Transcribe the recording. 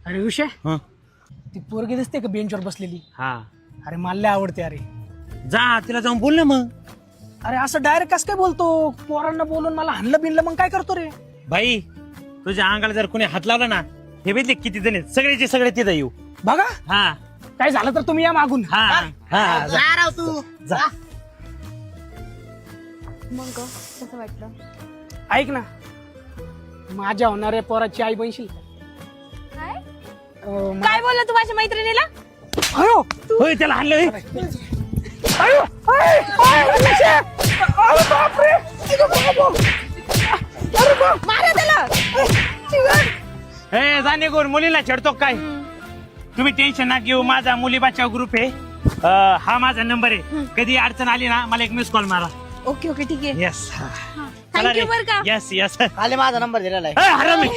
अरे विषय हं. ती पोरगी दिसते का बेंचवर बसलेली? हा अरे मला लय आवडते. अरे जा तिला जाऊन बोल ना मग. अरे असं डायरेक्ट कस काय बोलतो? पोरांना बोलून मला हाणलं बिनलं मग काय करतो रे? भाई तुझ्या अंगाला जर कोणी हात लावला ना, हे बघितले किती जण आहेत, सगळेचे सगळे तिथं येऊ. बघा हा काय झालं तर तुम्ही या मागून. हा हा जा. जा राव तू जा. मग कसं वाटलं? ऐक ना, माझ्या होणाऱ्या पोराची आई बनशील का? काय अं, काय बोलला तू माझ्या मैत्रिणीला? अयो, होय त्याला हाणलं होय. अयो, अय, अय, विषय. अरे बापरे. अरे बाप. मारा त्याला. ए जा निघून, मुलीला छेडतो काय? तुम्ही टेन्शन ना घेऊ, माझा मुली बचाव ग्रुप आहे. हा माझा नंबर आहे, कधी अडचण आली ना मला एक मिस कॉल मारा. ओके ओके ठीक आहे. येस थँक्यू बरं का. Yes yes. खाली माझा नंबर दिलेला आहे. हरामी